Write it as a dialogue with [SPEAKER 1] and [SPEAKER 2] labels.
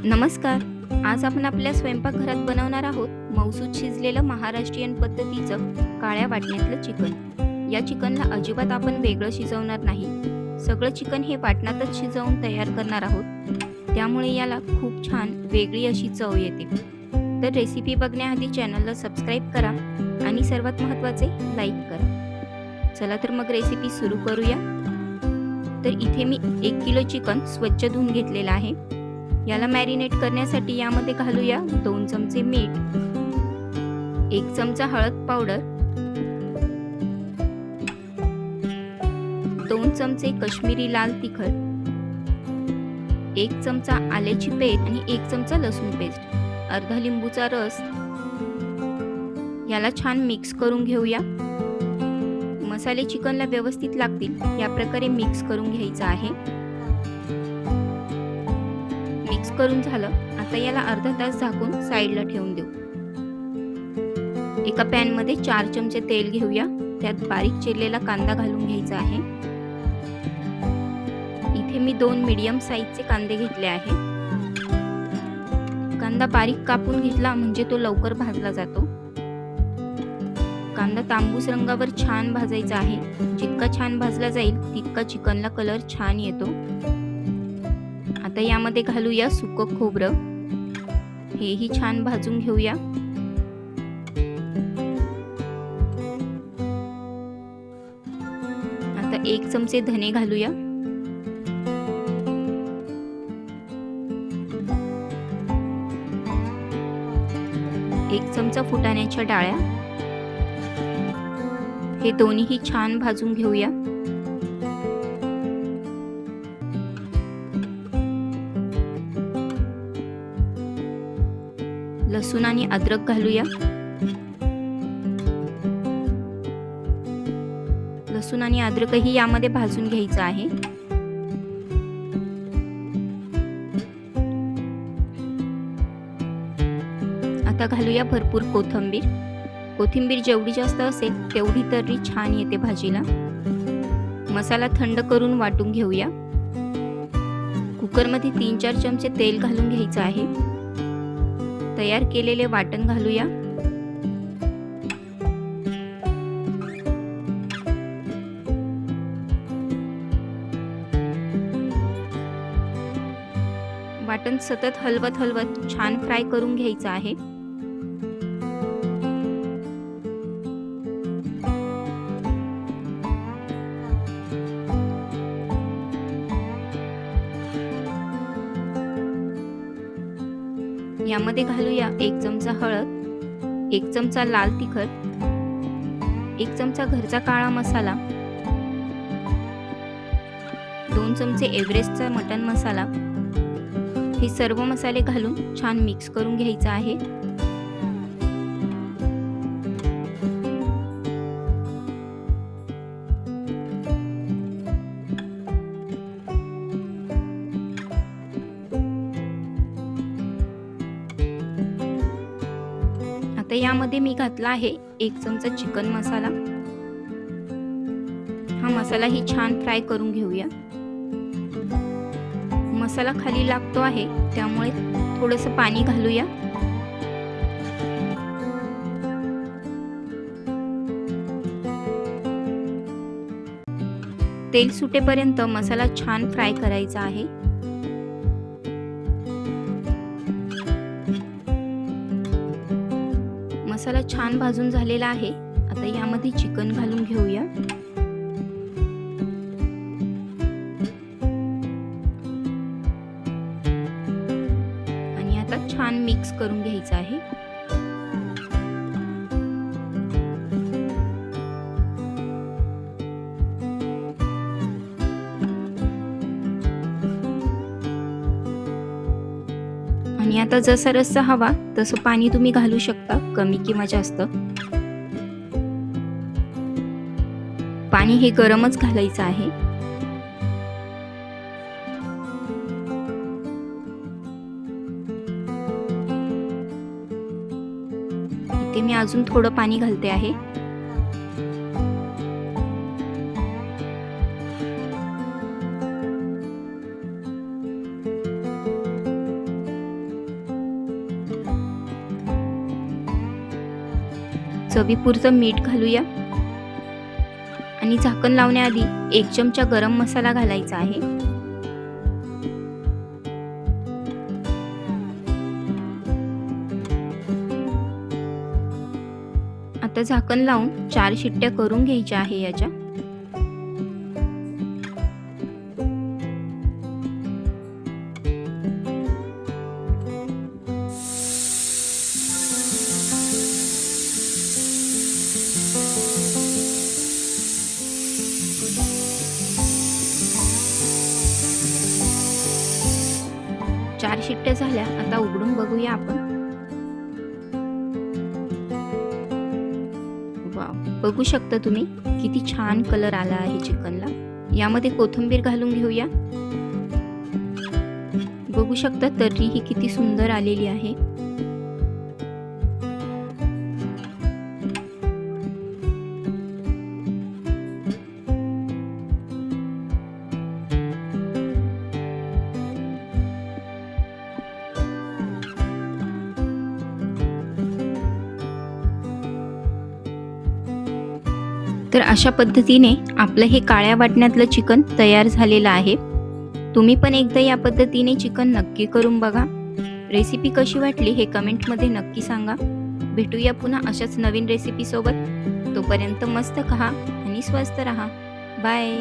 [SPEAKER 1] नमस्कार. आज आपण आपल्या स्वयंपाकघरात बनवणार आहोत मऊसूत शिजलेलं महाराष्ट्रीयन पद्धतीचं काळ्या वाटण्यातलं चिकन. या चिकनला अजिबात आपण वेगळं शिजवणार नाही. सगळं चिकन हे वाटणातच शिजवून तयार करणार आहोत. त्यामुळे याला खूप छान वेगळी अशी चव येते. तर रेसिपी बघण्याआधी चॅनलला सबस्क्राईब करा आणि सर्वात महत्त्वाचे लाईक करा. चला तर मग रेसिपी सुरू करूया. तर इथे मी 1 किलो चिकन स्वच्छ धुवून घेतलेलं आहे. याला मॅरिनेट करण्यासाठी यामध्ये घालूया 2 चमचे मीठ, 1 चमचा हळद पावडर, 2 चमचे काश्मीरी लाल तिखट, 1 चमचा आल्याची पेस्ट आणि 1 चमचा लसूण पेस्ट, अर्धा लिंबूचा रस. याला छान मिक्स करून घेऊया. मसाले चिकनला व्यवस्थित लागतील या प्रकारे मिक्स करून घ्यायचा आहे. मिक्स करून झालं. आता याला अर्धा तास झाकून साईडला ठेवून देऊ. एका पॅन मध्ये 4 चमचे तेल घेऊया. त्यात बारीक चिरलेला कांदा घालून घ्यायचा आहे. इथे मी 2 मीडियम साईजचे कांदे घेतले आहे. कांदा बारीक कापून घेतला म्हणजे तो लवकर भाजला जातो. कांदा तांबूस रंगावर छान भाजायचा आहे. जितका छान भाजला जाईल तितका चिकनला कलर छान येतो. आता यामध्ये घालूया सुकं खोबरं. हेही छान भाजून घेऊया. आता 1 चमचे धने घालूया. 1 चमचा फुटाण्याच्या डाळ्या. हे दोन्हीही छान भाजून घेऊया. लसूण आणि अद्रक घालूया. लसूण आणि अद्रकही यामध्ये भाजून घ्यायचं आहे. आता घालूया भरपूर कोथिंबीर. कोथिंबीर जेवढी जास्त असेल तेवढी तर्री छान येते भाजीला. मसाला थंड करून वाटून घेऊया. कुकरमध्ये 3-4 चमचे तेल घालून घ्यायचं आहे. तयार केलेले वाटण घालूया. वाटण सतत हलवत छान फ्राय करून घ्यायचं आहे. यामध्ये घालूया 1 चमचा हळद, 1 चमचा लाल तिखट, 1 चमचा घरचा काळा मसाला, 2 चमचे एव्हरेस्टचा मटन मसाला. हे सर्व मसाले घालून छान मिक्स करून घ्यायचं आहे. आता यामध्ये मी घातला आहे 1 चमचा चिकन मसाला. हा मसालाही छान फ्राय करून घेऊया. मसाला खाली लागतो आहे त्यामुळे थोडंसं पाणी घालूया. तेल सुटेपर्यंत मसाला छान फ्राय करायचा आहे. मसाला छान भाजून झालेला आहे. आता यामध्ये चिकन घालून घेऊया. आणि आता छान मिक्स करून घ्यायचं आहे. आणि आता जसा रस्सा हवा तसं पाणी तुम्ही घालू शकता, कमी किंवा जास्त. पाणी हे गरमच घालायचं आहे. इथे मी अजून थोडं पाणी घालते आहे. चवीपुरतं मीठ घालूया आणि झाकण लावण्याआधी 1 चमचा गरम मसाला घालायचा आहे. आता झाकण लावून 4 शिट्ट्या करून घ्यायच्या आहे याच्या. चार शिट्ट्या झाल्या. आता उघडून बघूया आपण. वाव, बघू शकता तुम्ही किती छान कलर आला आहे चिकनला. यामध्ये कोथिंबीर घालून घेऊया. बघू शकता तर्री ही किती सुंदर आलेली आहे. तर अशा पद्धतीने आपलं हे काळ्या वाटण्यातलं चिकन तयार झालेलं आहे. तुम्ही पण एकदा या पद्धतीने चिकन नक्की करून बघा. रेसिपी कशी वाटली हे कमेंटमध्ये नक्की सांगा. भेटूया पुन्हा अशाच नवीन रेसिपी सोबत. तोपर्यंत मस्त खा आणि स्वस्त रहा. बाय.